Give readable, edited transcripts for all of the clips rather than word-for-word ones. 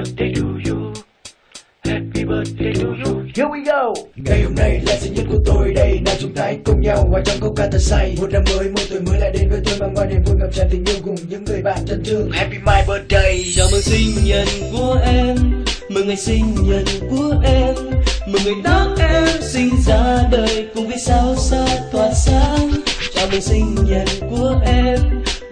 birthday to you. Happy birthday to you. Here we go. Ngày hôm nay là sinh nhật của tôi đây, nào chúng ta hãy cùng nhau hòa trong câu ca thật say. Một năm mới, một tuổi mới lại đến với tôi, mang qua niềm vui ngập tràn tình yêu cùng những người bạn thân thương. Happy my birthday. Chào mừng sinh nhật của em, mừng ngày sinh nhật của em, mừng ngày đó em sinh ra đời cùng vì sao xa tỏa sáng. Chào mừng sinh nhật của em,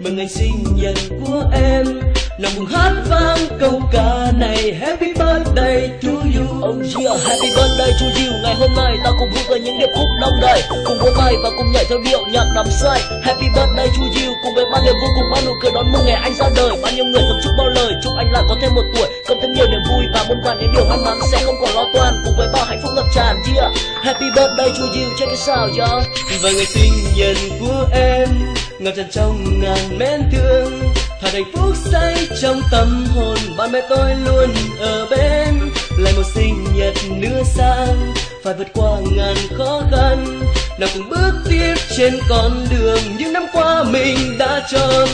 mừng ngày sinh nhật của em, nào cùng hát vang câu ca này. Happy birthday to you. Oh yeah, happy birthday to you. Ngày hôm nay ta cùng vui với những điệp khúc đông đầy, cùng vỗ tay và cùng nhảy theo điệu nhạc đắm say. Happy birthday to you, cùng với bao niềm vui, cùng bao nụ cười đón mừng ngày anh ra đời. Bao nhiêu người thầm chúc bao lời, chúc anh lại có thêm một tuổi, cộng thêm nhiều niềm vui và muôn vàn những điều may mắn sẽ không còn lo toan, cùng với bao hạnh phúc ngập tràn. Yeah, happy birthday to you, check it out y'all. Và ngày sinh nhật của em ngập tràn trong ngàn mến thương, thật hạnh phúc say trong tâm hồn, bạn bè tôi luôn ở bên. Lại một sinh nhật nữa sang, phải vượt qua ngàn khó khăn, nào cùng bước tiếp trên con đường những năm qua mình đã chọn.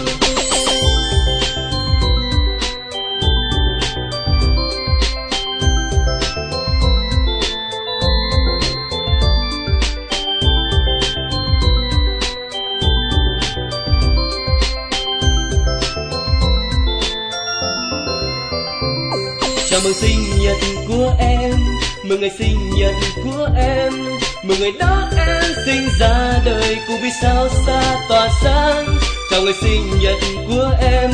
Chào mừng sinh nhật của em, mừng ngày sinh nhật của em, mừng ngày đó em sinh ra đời cùng vì sao xa tỏa sáng. Chào ngày sinh nhật của em,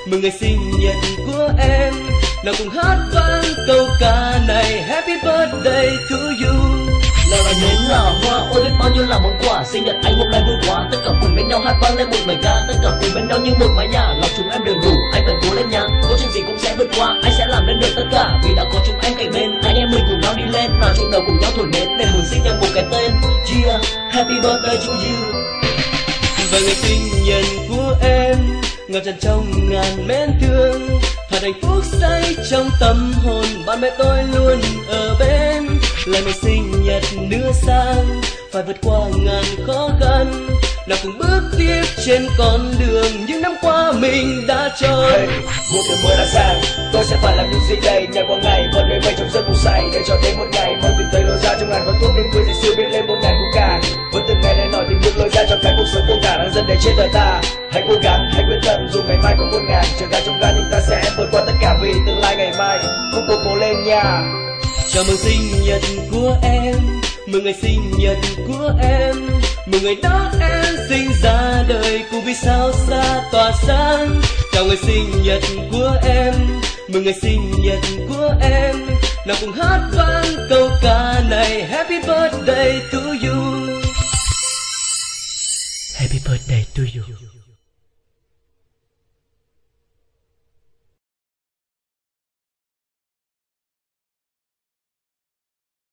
mừng ngày sinh nhật của em, nào cùng hát vang câu ca này. Happy birthday to you. Nào là nến là hoa, ôi biết bao nhiêu là món quà. Sinh nhật anh hôm nay vui quá, tất cả cùng bên nhau hát vang lên một bài ca. Tất cả cùng bên nhau như một mái nhà, lòng chúng em đều đủ. Anh vẫn cố lên nha, có chuyện gì cũng sẽ vượt qua. Anh sẽ làm nên được tất cả, vì đã có chúng em cạnh bên. Anh em mình cùng nhau đi lên, nào chung đầu cùng nhau thổi nến, để mừng sinh nhật một cái tên. Yeah, happy birthday to you. Và ngày sinh nhật của em ngập tràn trong ngàn mến thương, thật hạnh phúc say trong tâm hồn, bạn bè tôi luôn ở bên. Lại một sinh nhật nữa sang, phải vượt qua ngàn khó khăn, nào cùng bước tiếp trên con đường những năm qua mình đã chọn. Hey, một tuổi mới đã sang, tôi sẽ phải làm những gì đây? Ngày qua ngày vẫn đêm mây trong giấc ngủ say, để cho đến một ngày mới tìm thấy lối ra trong ngàn con thuốc đến vui, để siêu biết lên một ngàn khúc ca. Vẫn từng ngày này nổi tìm được lối ra cho cái cuộc sống vô cả đang dần đầy trên đời ta. Hãy cố gắng, hãy quyết tâm, dù ngày mai có muôn ngàn trở ngại trong gan, nhưng ta sẽ vượt qua tất cả vì tương lai ngày mai. Cùng cố lên nha. Chào mừng sinh nhật của em, mừng ngày sinh nhật của em, mừng ngày đó em sinh ra đời cùng vì sao xa tỏa sáng. Chào ngày sinh nhật của em, mừng ngày sinh nhật của em, nào cùng hát vang câu ca này. Happy birthday to you. Happy birthday to you.